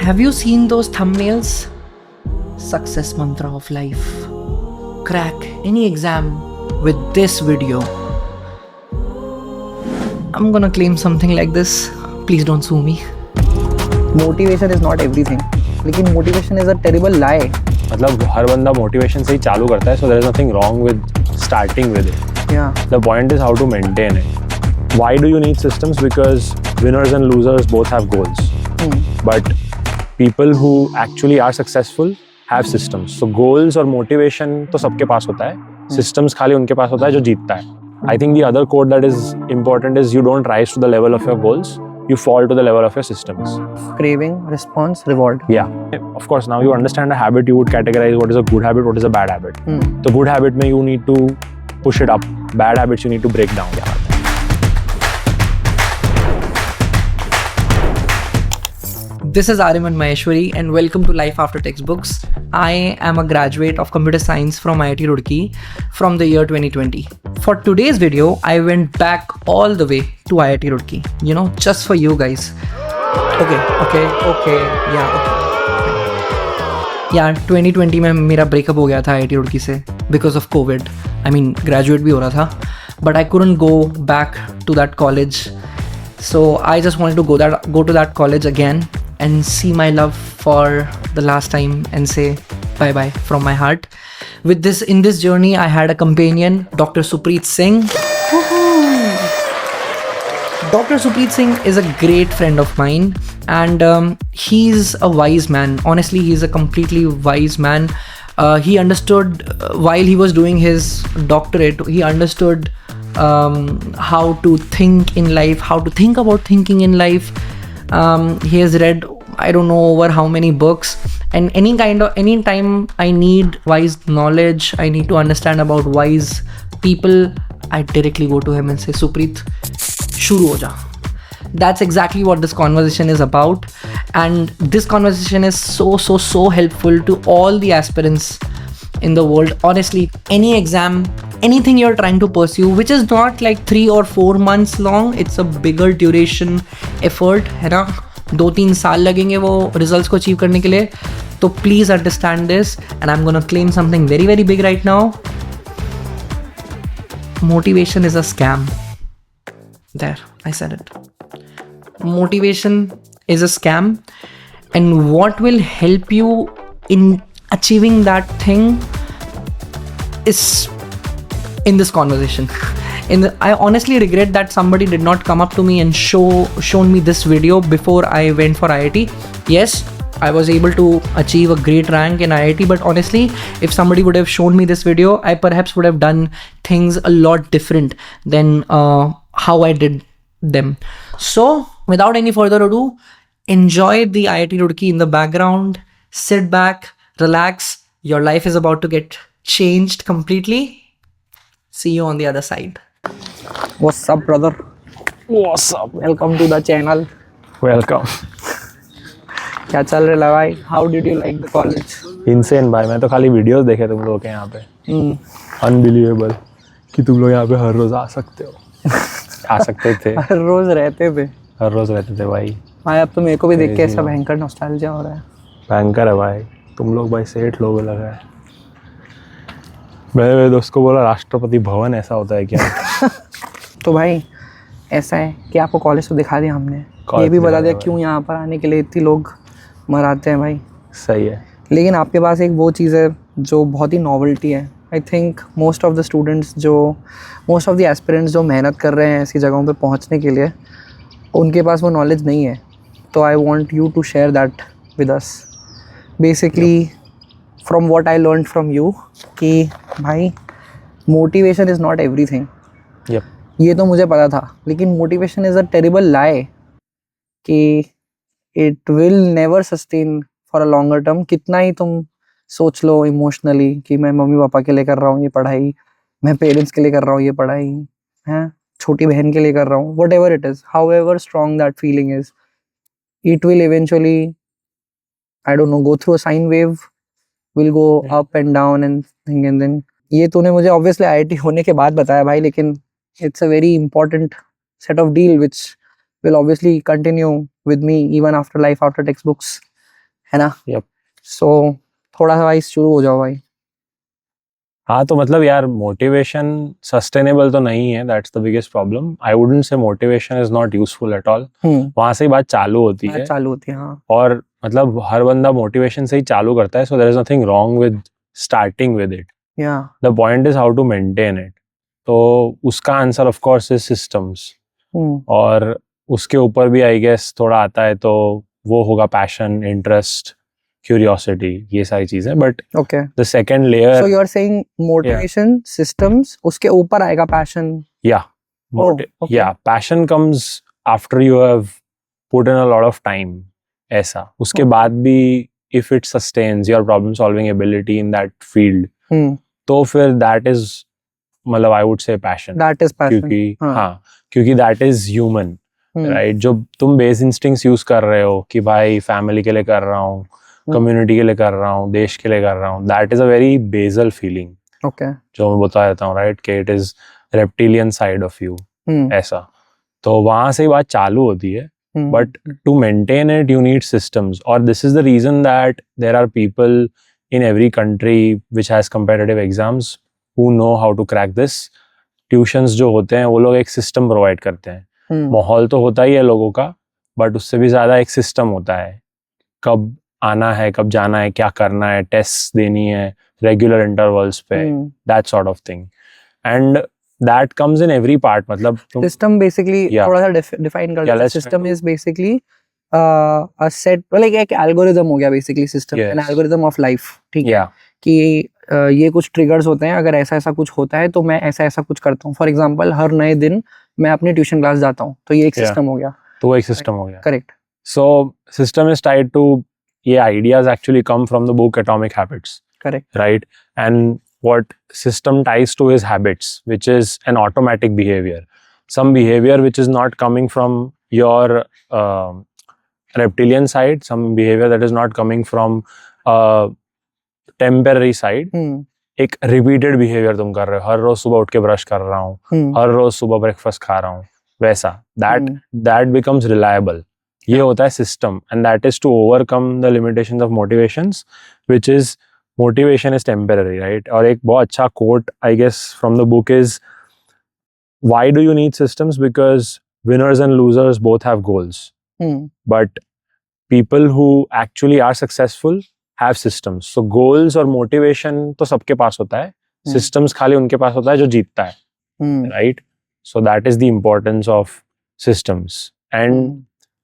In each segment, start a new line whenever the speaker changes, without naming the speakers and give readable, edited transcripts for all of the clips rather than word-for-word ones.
Have you seen those thumbnails? Success mantra of life. Crack any exam with this video. I'm gonna claim something like this. Please don't sue me.
Motivation is not everything, लेकिन motivation is a terrible lie.
मतलब हर बंदा motivation से ही चालू करता है, so there is nothing wrong with starting with it.
या
the point is how to maintain it. Why do you need systems? Because winners and losers both have goals, but people who actually are successful have systems. So goals और motivation तो सबके पास होता है, systems खाली उनके पास होता है जो जीतता है. I think the other quote that is important is you don't rise to the level of your goals, you fall to the level of your systems.
craving, response, reward.
Yeah. Of course, now you understand a habit, you would categorize what is a good habit, what is a bad habit. The good habit mein you need to push it up. Bad habits you need to break down.
This is Ariman Maheshwari and welcome to Life After Textbooks. I am a graduate of computer science from IIT Roorkee from the year 2020. For today's video, I went back all the way to IIT Roorkee, just for you guys. Okay. Yeah, 2020 में मेरा breakup हो गया था IIT Roorkee से because of COVID. I mean, graduate भी हो रहा था, but I couldn't go back to that college. So I just wanted to go to that college again and see my love for the last time and say bye bye from my heart. In this journey, I had a companion, Dr. Supreet Singh. Dr. Supreet Singh is a great friend of mine, and he's a wise man. Honestly, he's a completely wise man. He understood while he was doing his doctorate, he understood how to think in life, how to think about thinking in life. He has read, I don't know, over how many books, and any time I need wise knowledge, I need to understand about wise people, I directly go to him and say, Supreet, shuru ho ja. That's exactly what this conversation is about, and this conversation is so helpful to all the aspirants in the world. Honestly, any exam, anything you're trying to pursue, which is not like 3 or 4 months long, it's a bigger duration effort, है ना. 2-3 साल लगेंगे वो results को achieve करने के लिए. तो please understand this, and I am gonna claim something very very big right now. Motivation is a scam. There, I said it. Motivation is a scam, and what will help you in achieving that thing is in this conversation. I honestly regret that somebody did not come up to me and shown me this video before I went for IIT. Yes, I was able to achieve a great rank in IIT, but honestly, if somebody would have shown me this video, I perhaps would have done things a lot different than how I did them. So, without any further ado, enjoy the IIT Roorkee in the background. Sit back, relax. Your life is about to get changed completely. See you on the other side.
What's up, brother?
What's up?
Welcome to the channel.
Welcome.
क्या चल रहा है भाई? How did you like the college?
Insane भाई, मैं तो खाली videos देखे तुम लोग के यहाँ पे. Unbelievable कि तुम लोग यहाँ पे हर रोज आ सकते हो. आ सकते थे.
हर रोज रहते थे
भाई.
अब तो मेरे को भी देख के ऐसा भयंकर नॉस्टैल्जिया हो रहा है.
भयंकर है भाई. तुम लोग भाई सेठ लोग लगा है. मैंने मेरे दोस्त को बोला राष्ट्रपति भवन ऐसा होता है क्या?
तो भाई ऐसा है कि आपको कॉलेज तो दिखा दिया हमने, ये भी बता दिया क्यों यहाँ पर आने के लिए इतने लोग मराते हैं भाई.
सही है.
लेकिन आपके पास एक वो चीज़ है जो बहुत ही नॉवेल्टी है. I think most of the aspirants जो मेहनत कर रहे हैं ऐसी जगहों पे पहुँचने के लिए, उनके पास वो नॉलेज नहीं है. तो I want you to share that with us. Basically from what I learn from you कि भाई मोटिवेशन इज़ नॉट एवरीथिंग. ये तो मुझे पता था, लेकिन मोटिवेशन इज़ अ टेरिबल लाई कि it will never sustain for a longer term. कितना ही तुम सोच लो इमोशनली कि मैं मम्मी पापा के लिए कर रहा हूँ ये पढ़ाई, मैं पेरेंट्स के लिए कर रहा हूँ ये पढ़ाई, हैं छोटी बहन के लिए कर रहा हूँ, whatever it is, however strong that feeling is, it will eventually, I don't know, go through a sine wave, will go up and down and thing. And then ये तूने मुझे ऑब्वियसली IIT होने के बाद बताया भाई, लेकिन it's a very important set of deal which will obviously continue with me even after Life After Textbooks. है ना?
Yep.
सो थोड़ा सा भाई शुरू हो जाओ भाई।
हाँ तो मतलब यार मोटिवेशन सस्टेनेबल तो नहीं है, that's the biggest problem. I wouldn't say motivation is not useful at all, वहां से ही बात चालू होती है।
चालू होती है, हाँ।
और मतलब हर बंदा मोटिवेशन से ही चालू करता है, so there is nothing wrong with starting with it,
या
the point is how to maintain it. तो उसका answer of course is systems, और उसके ऊपर भी आई गेस थोड़ा आता है तो वो होगा पैशन, इंटरेस्ट, क्यूरियोसिटी, ये सारी चीजें। But
okay,
the second layer,
so you are saying motivation systems, उसके ऊपर आएगा passion.
yeah,
okay.
yeah, passion comes after you have put in a lot of time, ऐसा। उसके बाद भी if it sustains your problem solving ability in that field, तो फिर that is, मतलब I would say passion,
that is passion,
क्योंकि हाँ, क्योंकि that is human, right? जो तुम बेस इंस्टिंक्ट्स यूज कर रहे हो कि भाई फैमिली के लिए कर रहा हूँ, कम्युनिटी के लिए कर रहा हूँ, देश के लिए कर रहा हूँ, that is a very basal feeling,
okay,
जो मैं बता देता हूँ, राइट, कि it is reptilian side of you, ऐसा। तो वहां से ही बात चालू होती है। But to maintain it you need systems, और this is the reason that there are people in every country which has competitive exams who know how to crack this. Tuitions जो होते हैं वो लोग एक सिस्टम प्रोवाइड करते हैं। माहौल तो होता ही है लोगों का, बट उससे भी ज्यादा एक सिस्टम होता है, कब आना है, कब जाना है, क्या करना है, टेस्ट देनी है रेगुलर इंटरवल्स पे, that sort of thing. And that comes in every part. मतलब
सिस्टम बेसिकली थोड़ा सा डिफाइन कर दो। System is basically a set, like एक एल्गोरिथम हो गया basically. System an algorithm of life, ठीक है, कि ये कुछ ट्रिगर्स होते हैं, अगर ऐसा ऐसा कुछ होता है तो मैं ऐसा ऐसा कुछ करता हूँ। फॉर एग्जांपल हर नए दिन मैं अपनी ट्यूशन क्लास जाता हूँ, तो ये एक सिस्टम हो गया।
तो वो एक सिस्टम हो गया,
correct.
So system is tied to, ये ideas actually come from the book Atomic Habits.
Correct.
Right? And what system ties to is habits, which is an automatic behavior. Some behavior which is not coming from your reptilian side, some behavior that is not coming from temporary side. एक repeated behavior तुम कर रहे हो, हर रोज सुबह उठ के brush कर रहा हूँ, हर रोज सुबह ब्रेकफास्ट खा रहा हूँ, वैसा, that becomes reliable. ये होता है system, and that is to overcome the limitations of motivations, which is motivation is temporary, right? और एक बहुत अच्छा quote I guess from the book is, why do you need systems? Because winners and losers both have goals, but people who actually are successful have systems. So goals और motivation तो सबके पास होता है, systems खाली उनके पास होता है जो जीतता है, right? So that is the importance of systems. And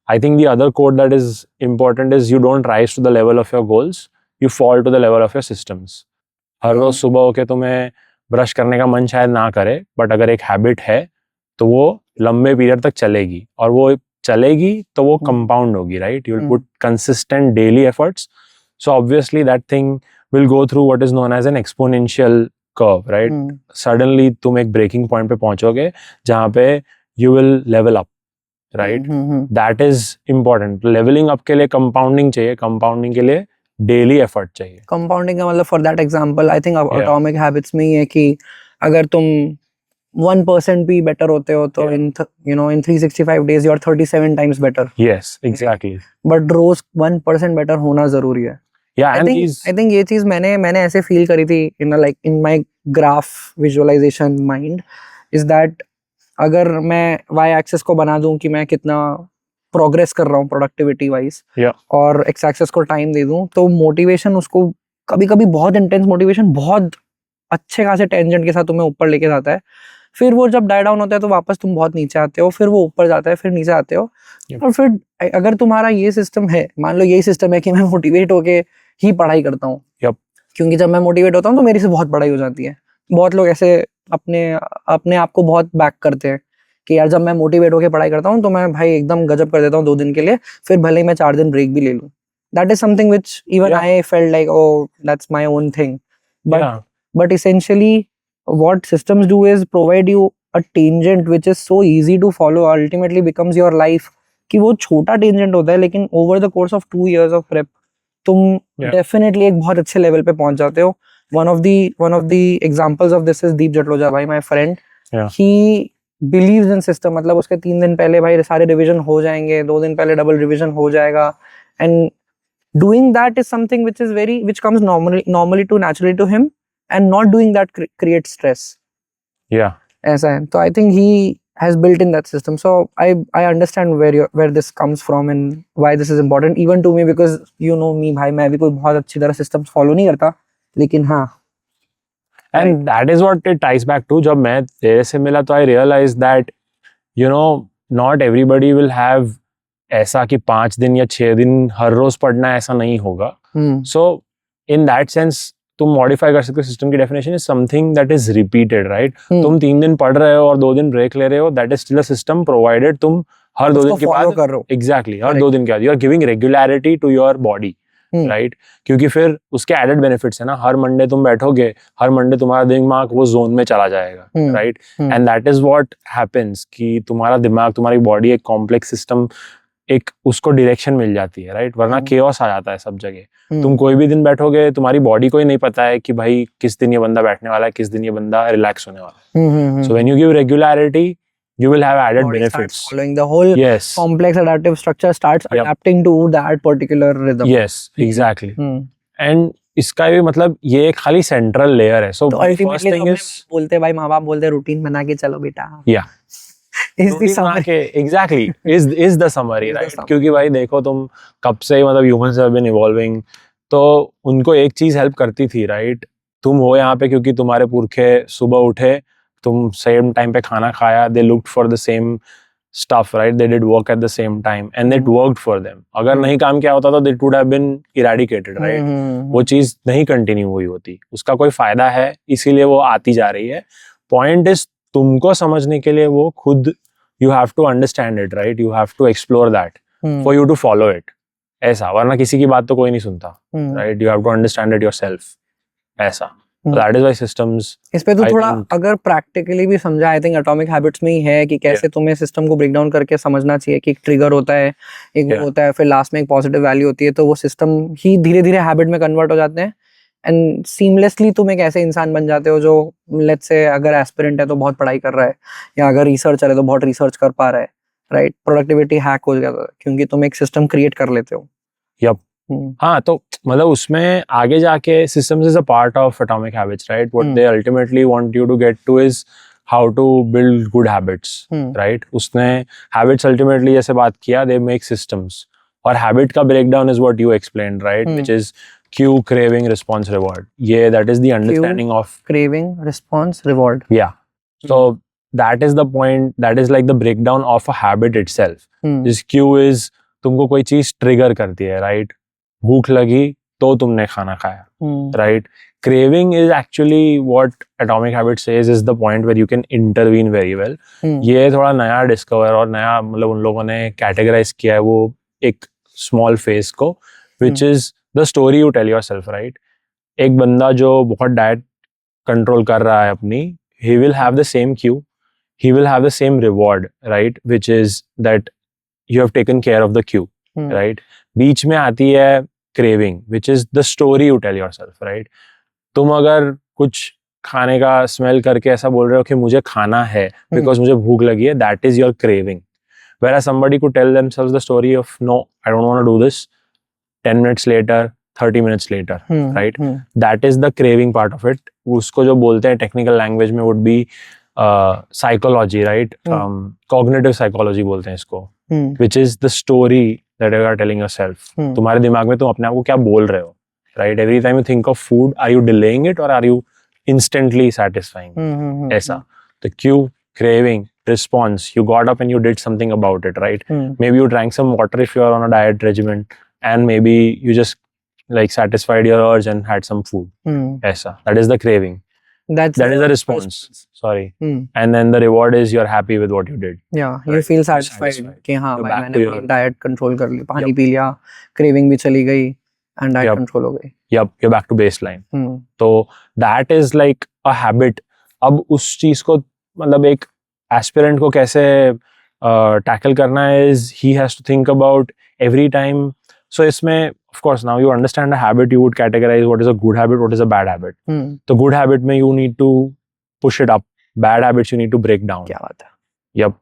I think the other quote that is important is, you don't rise to the level of your goals, you fall to the level of your systems. हर रोज सुबह होके तुम्हें brush करने का मन शायद ना करे, but अगर एक हैबिट है तो वो लंबे पीरियड तक चलेगी, और वो चलेगी तो वो कंपाउंड होगी, right? You will put consistent daily efforts, so obviously that thing will go through what is known as an exponential curve, right? Suddenly तुम एक breaking point पे पहुंचोगे जहाँ पे you will level up, right? That is important. Levelling up के लिए compounding चाहिए, compounding के लिए डेली एफर्ट चाहिए।
कंपाउंडिंग का मतलब, for that example I think atomic habits में ही है कि अगर तुम 1% भी बेटर होते हो तो in 365 days you are 37 times better.
Yes, exactly.
But रोज 1% बेटर होना जरूरी है।
Yeah, and
I think ये चीज मैंने ऐसे फील करी थी in my graph visualization mind is that अगर मैं y एक्सिस को बना दूं कि मैं कितना प्रोग्रेस कर रहा हूँ प्रोडक्टिविटी वाइज, और x एक्सिस को टाइम दे दूं, तो मोटिवेशन उसको कभी कभी बहुत इंटेंस मोटिवेशन बहुत अच्छे खासे टेंजेंट के साथ तुम्हें ऊपर लेके जाता है। फिर वो जब डाई डाउन होता है तो वापस तुम बहुत नीचे आते हो, फिर वो ऊपर जाता है, फिर नीचे आते हो। और फिर अगर तुम्हारा ये सिस्टम है, मान लो यही सिस्टम है कि मैं मोटिवेट होके ही पढ़ाई करता हूँ, क्योंकि जब मैं मोटिवेट होता हूँ तो मेरी से बहुत पढ़ाई हो जाती है। बहुत लोग ऐसे अपने आप को बहुत बैक करते हैं कि यार जब मैं मोटिवेट होकर पढ़ाई करता हूँ तो मैं भाई एकदम गजब कर देता हूँ 2 दिन के लिए, फिर भले ही मैं 4 दिन ब्रेक भी ले लूँ। That is something which even I felt like, O that's my own thing, but essentially what systems do is provide you a tangent which is so easy to follow, ultimately becomes your life। कि वो छोटा tangent होता है लेकिन over the course of 2 years of prep तुम definitely एक बहुत अच्छे लेवल पे पहुंच जाते हो। One of the examples of this is Deep Jatloja भाई, my friend. He believes in system, मतलब उसके 3 दिन पहले भाई सारे रिविजन हो जाएंगे, 2 दिन पहले डबल रिविजन हो जाएगा, and doing that is something which comes normally to naturally to him, and not doing that creates stress.
Yeah.
ऐसा है. So I think he has built in that system. So I understand where this comes from and why this is important even to me, because you know me भाई, मैं भी कोई बहुत अच्छी तरह systems follow नहीं करता, लेकिन हाँ.
And that is what it ties back to. जब मैं तेरे से मिला तो I realized that you know not everybody will have ऐसा कि 5 दिन या 6 दिन हर रोज पढ़ना ऐसा नहीं होगा. So in that sense तुम मॉडिफाई कर सकते हो सिस्टम की definition is something that is repeated, right? तुम 3 दिन पढ़ रहे हो और 2 दिन ब्रेक ले रहे हो, that is still a system provided तुम हर 2 दिन के बाद एग्जैक्टली हर 2 दिन के बाद you are giving regularity to your body, right? क्योंकि फिर उसके एडेड बेनिफिट्स है ना, हर मंडे तुम बैठोगे, हर मंडे तुम्हारा दिमाग वो जोन में चला जाएगा, right? And that is what happens कि तुम्हारा दिमाग, तुम्हारी बॉडी एक कॉम्प्लेक्स सिस्टम, एक उसको डायरेक्शन मिल जाती है, राइट? वरना केओस आ जाता है सब जगह. तुम कोई भी दिन बैठोगे, तुम्हारी बॉडी को ही नहीं पता है कि भाई किस दिन ये बंदा बैठने वाला है, किस दिन ये बंदा रिलैक्स होने वाला है. So when you give regularity you will have added
body
benefits.
Following the whole complex adaptive structure starts adapting to that particular rhythm.
Yes, exactly. And इसका भी मतलब ये एक खाली सेंट्रल लेयर है. So first thing is
बोलते भाई, माँ बाप बोलते रूटीन बना के चलो बेटा.
Yeah. Exactly is the summary, right? क्योंकि भाई देखो तुम कब से मतलब humans have been evolving, तो उनको एक चीज हेल्प करती थी, राइट? तुम हो यहाँ पे क्योंकि तुम्हारे पुरखे सुबह उठे, तुम सेम टाइम पे खाना खाया, they looked for the same stuff, right? They did work at the same time and it worked for them. अगर नहीं काम किया होता तो it would have been eradicated, right? वो चीज नहीं कंटिन्यू हुई होती, उसका कोई फायदा है इसीलिए वो आती जा रही है. पॉइंट इज तुमको समझने के लिए वो खुद you have to understand it, right? You have to explore that for you to follow it. ऐसा, वरना किसी की बात तो कोई नहीं सुनता, right? You have to understand it yourself. ऐसा. So that is why systems.
इस पे तो थोड़ा अगर प्रैक्टिकली भी समझा, आई थिंक एटॉमिक हैबिट्स में ही है कि कैसे तुम्हें सिस्टम को ब्रेक डाउन करके समझना चाहिए कि एक ट्रिगर होता है, एक वो होता है, फिर लास्ट में एक पॉजिटिव वैल्यू होती है, तो वो सिस्टम ही धीरे धीरे हैबिट में कन्वर्ट हो जाते हैं एंड सीमलेसली तुम एक ऐसे इंसान बन जाते हो जो लेट्स से अगर एस्पिरेंट है तो बहुत पढ़ाई कर रहा है, या अगर रिसर्चर है तो बहुत रिसर्च कर पा रहा है, राइट? प्रोडक्टिविटी हैक हो जाता है क्योंकि तुम एक सिस्टम क्रिएट कर लेते हो.
यप. हाँ, तो मतलब उसमें आगे जाके systems is a part of atomic habits, right? What they ultimately want you to get to is how to build good habits, right? उसने habits ultimately जैसे बात किया, they make systems. और habit का breakdown is what you explained, right? Which is cue, craving, response, reward. Yeah, that is the understanding of
craving, response, reward.
Yeah. So that is the point. That is like the breakdown of a habit itself. This cue is तुमको कोई चीज trigger करती है, right? भूख लगी तो तुमने खाना खाया, right? Craving is actually what Atomic Habits says is the point where you can intervene very well. ये थोड़ा नया डिस्कवर और नया मतलब उन लोगों ने कैटेगराइज किया है वो एक स्मॉल फेज को, which is the story you tell yourself, right? एक बंदा जो बहुत डाइट कंट्रोल कर रहा है अपनी, he will have the same cue, he will have the same reward, right? Which is that you have taken care of the cue, right? बीच में आती है craving, which is the story you tell yourself, right? तुम अगर कुछ खाने का smell करके ऐसा बोल रहे हो कि मुझे खाना है because मुझे भूख लगी है, that is your craving. Whereas somebody could tell themselves the story of no, I don't want to do this. 10 minutes later, 30 minutes later, right? That is the craving part of it. उसको जो बोलते हैं technical language में would be psychology, right? Cognitive psychology बोलते हैं इसको, which is the story that you are telling yourself. तुम्हारे दिमाग में तुम अपने आप को क्या बोल रहे हो, right? Every time you think of food, are you delaying it or are you instantly satisfying? ऐसा. The cue, craving, response. You got up and you did something about it, right? Maybe you drank some water if you are on a diet regimen, and maybe you just like satisfied your urge and had some food. ऐसा. That is the craving. That is the response. Sorry. And then the reward is you're happy with what you did.
Yeah, you feel satisfied कि हाँ भाई मैंने अपनी diet control कर ली, पानी P लिया, craving भी चली गई and डाइट कंट्रोल हो गई.
Yup, you're back to baseline. तो that is like a habit. अब उस चीज को मतलब एक aspirant को कैसे tackle करना है is he has to think about every time. So इसमें of course now you understand a habit, you would categorize what is a good habit, what is a bad habit. तो good habit में you need to push it up, bad habits you need to break down.
क्या बात है.
Yep.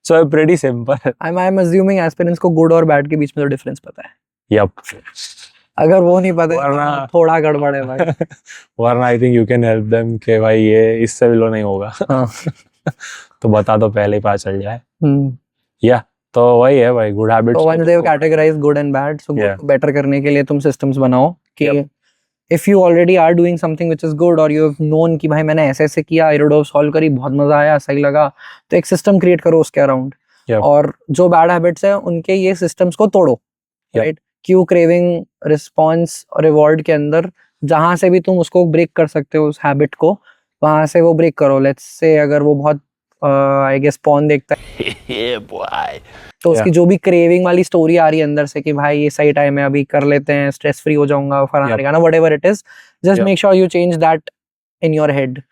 So pretty simple.
I'm assuming aspirants को good और bad के बीच में तो difference पता है.
Yep.
अगर वो नहीं पता है
वरना-
तो थोड़ा गड़बड़ है भाई.
वरना I think you can help them कि भाई ये इससे भी लो नहीं होगा.
हाँ.
तो बता दो पहले ही पता चल जाए.
हम्म.
तो वही है भाई, good habits.
So once they've categorized good and bad, so good
Yeah.
को better करने के लिए तुम systems बनाओ कि
Yep.
if you already are doing something which is good or you have known कि भाई मैंने ऐसे ऐसे किया, Irodov solve करी, बहुत मजा आया, सही लगा, तो एक system create करो उसके अराउंड.
Yep.
और जो bad habits है उनके ये systems को तोड़ो.
Yep.
Right? Q, craving, response और reward के अंदर जहाँ से भी तुम उसको ब्रेक कर सकते हो उस हैबिट को, वहां से वो ब्रेक करो. लेट्स से अगर वो बहुत आई गेस पॉर्न देखता है तो उसकी जो भी क्रेविंग वाली स्टोरी आ रही है अंदर से कि भाई ये सही टाइम है, अभी कर लेते हैं, स्ट्रेस फ्री हो जाऊंगा, फलाना ठिकाना, whatever it is, just make sure you change that in your head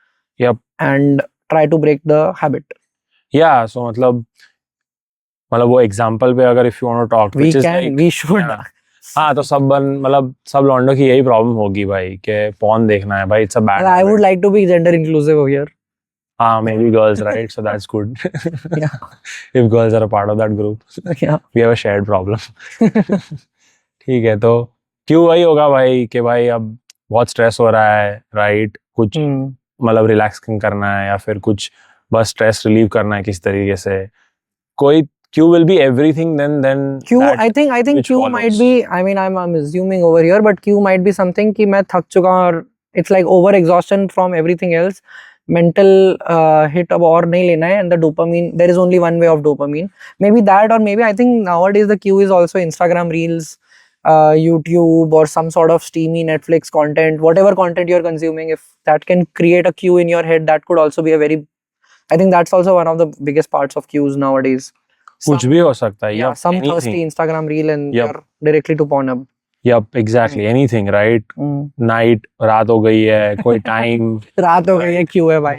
and try to break the habit.
या सो मतलब वो एग्जांपल पे अगर if you want to talk
we can, we should.
हाँ, तो सब लॉन्डो की यही प्रॉब्लम होगी भाई कि पॉर्न देखना है भाई, it's a bad.
I would like to be gender inclusive here.
Maybe girls, right? So that's good.
Yeah.
If girls are a part of that group,
Yeah.
we have a shared problem. ठीक है, तो क्यों वही होगा भाई कि भाई अब बहुत स्ट्रेस हो रहा है, राइट? कुछ मतलब रिलैक्सिंग करना है या फिर कुछ बस स्ट्रेस रिलीव करना है किस तरीके से. कोई Q will be everything then
Q,
that
I think
which
Q
follows.
might be, I mean I'm assuming over here, but Q might be something कि मैं थक चुका हूँ और it's like over exhaustion from everything else. Mental hit अब और नहीं लेना है, and the dopamine, there is only one way of dopamine. Maybe that, or maybe I think nowadays the Q is also Instagram Reels, YouTube, or some sort of steamy Netflix content, whatever content you're consuming. If that can create a Q in your head, that could also be a very, I think that's also one of the biggest parts of Qs nowadays.
कुछ भी हो सकता है.
Yeah, some
anything.
thirsty Instagram reel and
Yep.
you're directly to Pornhub.
Yep, exactly. Anything, right? Night, रात हो गई है, कोई टाइम,
रात हो गई है, क्यों है भाई?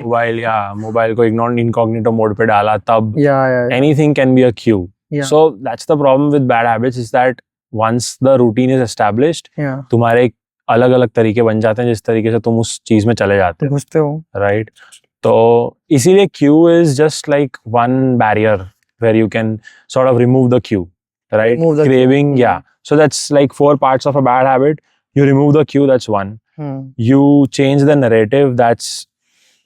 मोबाइल को इनकॉग्निटो मोड पे डाला तब.
Yeah.
Anything can be a cue.
Yeah.
So that's the problem with bad habits is that once the routine is established,
Yeah.
तुम्हारे अलग अलग तरीके बन जाते हैं जिस तरीके से तुम उस चीज में चले जाते हो,
घुसते हो.
right? तो इसीलिए cue is just like one barrier where you can sort of remove the cue, right?
Remove the
Craving,
cue.
yeah. So that's like 4 parts of a bad habit. You remove the cue, that's one. You change the narrative, that's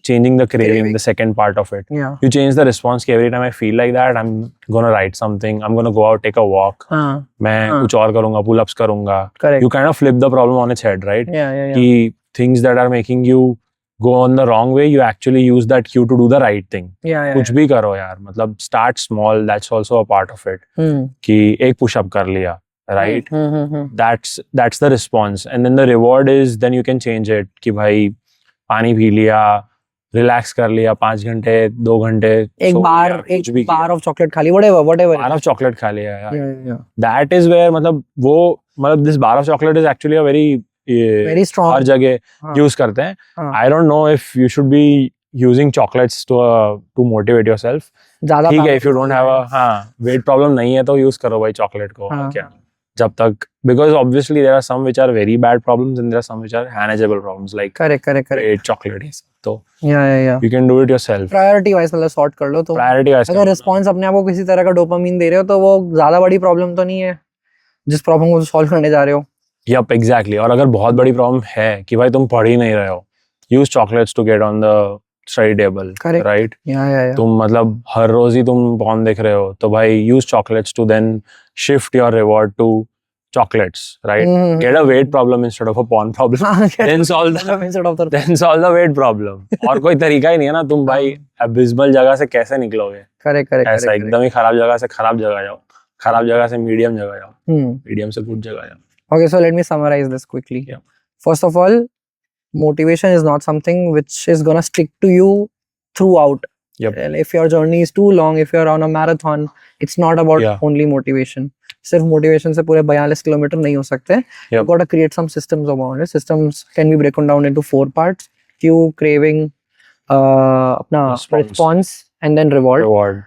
changing the craving, the second part of it.
Yeah.
You change the response कि every time I feel like that, I'm gonna write something, I'm gonna go out, take a walk, मैं कुछ और करूँगा, pull-ups करूँगा.
Correct.
You kind of flip the problem on its head, right?
Yeah.
कि things that are making you go on the wrong way, you actually use that cue to do the right thing.
Yeah.
कुछ भी करो यार, मतलब start small, that's also a part of it. कि एक push-up कर लिया, right? That's the response. And then the reward is, then you can change it कि भाई पानी पी लिया, रिलैक्स कर लिया 5 घंटे 2 घंटे,
एक बार ऑफ चॉकलेट खा ली, whatever
बार ऑफ चॉकलेट खा लिया यार.
Yeah.
That is where मतलब this bar of chocolate is actually a very
strong.
हर जगह यूज करते हैं. I don't know if you should be using chocolates to motivate yourself.
ज़्यादा
ठीक है, if you don't have a weight problem नहीं है तो यूज करो भाई चॉकलेट को. क्या जब तक, because obviously there are some which are very bad problems and there are some which are manageable problems like
correct
weight, chocolate. तो
yeah.
you can do it yourself.
Priority wise मतलब sort कर लो तो.
Priority wise
अगर response अपने आप को किसी तरह का डोपामिन दे रहे हो तो वो ज़्यादा बड़ी प्रॉब्लम तो नहीं है जिस प्रॉब्लम को सॉल्व करने जा रहे हो.
Yup, exactly. और अगर बहुत बड़ी प्रॉब्लम है कि भाई तुम पढ़ ही नहीं रहे हो, use chocolates to get on the study table,
correct,
right?
Yeah.
तुम मतलब हर रोज ही तुम पॉर्न देख रहे हो तो भाई use chocolates to then shift your reward to chocolates, right? Get a weight problem instead of a porn problem. Then solve the weight problem. और कोई तरीका ही नहीं है ना, तुम भाई abysmal जगह से कैसे निकलोगे?
Correct.
ऐसा एकदम ही खराब जगह से खराब जगह जाओ, खराब जगह से मीडियम जगह जाओ, मीडियम से गुड जगह जाओ.
Okay, so let me summarize this quickly.
Yeah.
First of all, motivation is not something which is gonna stick to you throughout.
Yep.
And if your journey is too long, if you're on a marathon, it's not about only motivation. सिर्फ motivation से पूरे 42 kilometre नहीं हो सकते. You've got to create some systems around it. Systems can be broken down into 4 parts: cue, craving, अपना response, and then reward.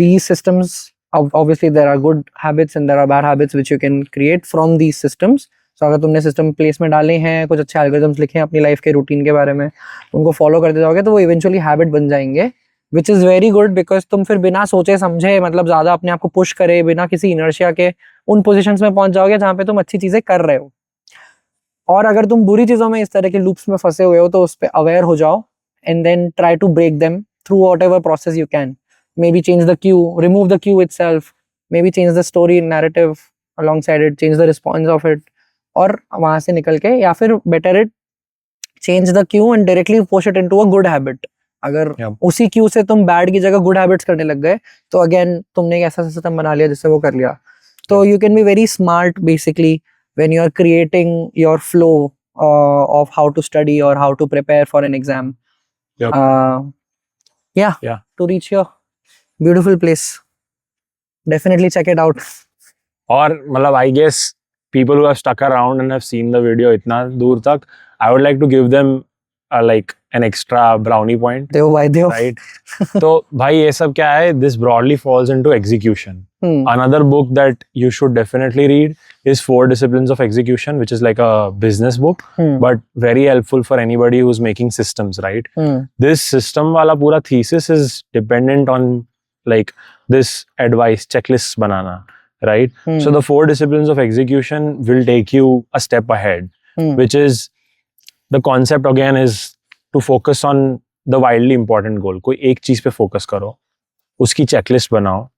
These systems, obviously there are good habits and there are bad habits which you can create from these systems. So अगर तुमने system place में डाले हैं, कुछ अच्छे algorithms लिखे हैं अपनी लाइफ के रूटीन के बारे में, उनको फॉलो करते जाओगे तो वो इवेंचुअली हैबिट बन जाएंगे which is very good, because तुम फिर बिना सोचे समझे मतलब ज़्यादा अपने आप को पुश करे बिना किसी इनर्शिया के उन पोजिशंस में पहुंच जाओगे जहाँ पे तुम अच्छी चीज़ें कर रहे हो। और अगर तुम बुरी चीज़ों में इस तरह के लूप्स में फंसे हुए हो तो उस पर अवेयर हो जाओ and then try to break them through whatever process you can. Maybe change the cue, remove the cue itself, maybe change the story narrative alongside it, change the response of it, और वहाँ से निकल के या फिर better it change the cue and directly push it into a good habit। अगर उसी cue से तुम bad की जगह good habits करने लग गए तो again तुमने एक ऐसा system बना लिया जिससे वो कर लिया। तो you can be very smart basically when you are creating your flow of how to study or how to prepare for an exam। Yeah, to reach your beautiful place, definitely check it out।
और मतलब I guess people who have stuck around and have seen the video इतना दूर तक, I would like to give them like an extra brownie point।
देव भाई देव,
right? तो भाई ये सब क्या है? This broadly falls into execution। Another book that you should definitely read is 4 Disciplines of Execution, which is like a business book, but very helpful for anybody who's making systems, right? This system वाला पूरा thesis is dependent on like this advice checklists banana, right? So the 4 Disciplines of Execution will take you a step ahead, which is the concept again is to focus on the wildly important goal। कोई एक चीज पे focus करो, उसकी checklist बनाओ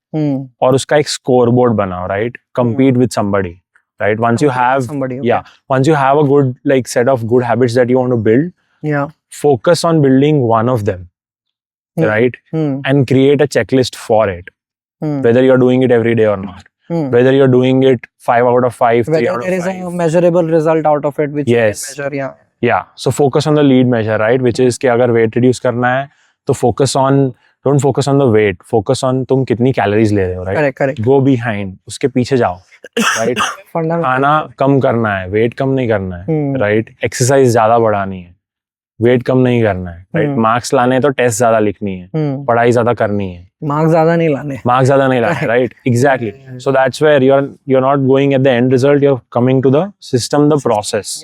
और उसका एक scoreboard बनाओ, right? Compete with somebody, right? Once you have
somebody, okay.
yeah, once you have a good like set of good habits that you want to build, focus on building one of them, right? And create a checklist for it, whether you're doing it every day or not, whether you're doing it 5 out of 5, 3 out of 5,
there is a measurable result out of it which
yes,
you can measure।
yeah, so focus on the lead measure, right? Which is कि अगर weight reduce करना है तो don't focus on the weight, focus on तुम कितनी calories ले रहे हो, right?
Correct।
Go behind, उसके पीछे जाओ, right? खाना कम करना है, weight कम नहीं करना है, right? Exercise ज्यादा बढ़ानी है, वेट कम नहीं करना है, राइट? मार्क्स लाने हैं तो टेस्ट ज्यादा लिखनी है, पढ़ाई ज्यादा करनी है,
मार्क्स ज्यादा नहीं लाने,
right? Exactly. So that's where you are not going at the end result, you are coming to the system, the process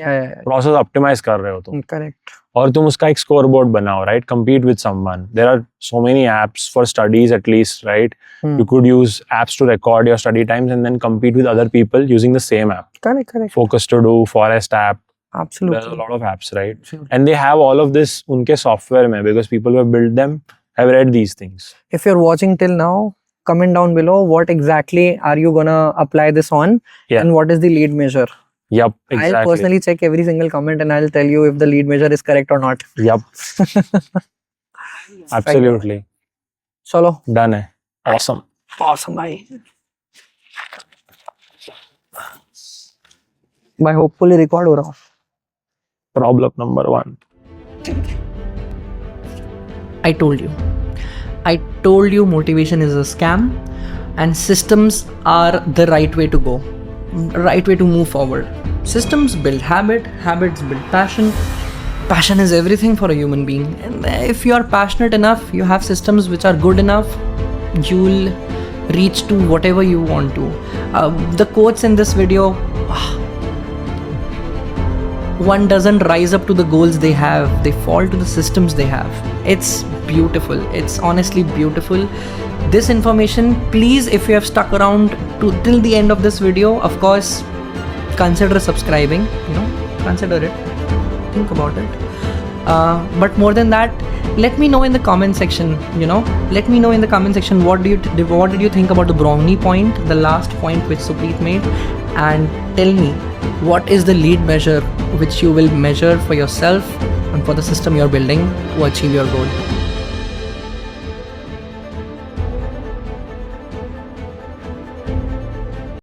optimise कर रहे हो तुम।
करेक्ट।
और तुम उसका एक स्कोर बोर्ड बनाओ, राइट? Compete with someone, there are so many apps for studies at least, right? You could use apps to record your study times and then compete with other people using the same app.
Correct.
Focus to do, forest app,
absolutely,
there's a lot of apps, right? Absolutely. And they have all of this unke software mein, because people who have built them have read these things.
If you're watching till now, comment down below what exactly are you gonna apply this on, and what is the lead measure.
Yep, exactly.
I'll personally check every single comment and I'll tell you if the lead measure is correct or not.
Yep. Absolutely.
Chalo,
done hai. Awesome
bhai. By hopefully record हो रहा हूँ।
Problem number 1.
I told you motivation is a scam and systems are the right way to go, right way to move forward. Systems build habits build passion is everything for a human being, and if you are passionate enough, you have systems which are good enough, you'll reach to whatever you want to. The quotes in this video, one doesn't rise up to the goals they have, they fall to the systems they have. It's beautiful, it's honestly beautiful. This information, please, if you have stuck around till the end of this video, of course consider subscribing, consider it, think about it. But more than that, let me know in the comment section, let me know in the comment section what did you think about the brownie point, the last point which Supreet made, and tell me what is the lead measure which you will measure for yourself and for the system you're building to achieve your goal.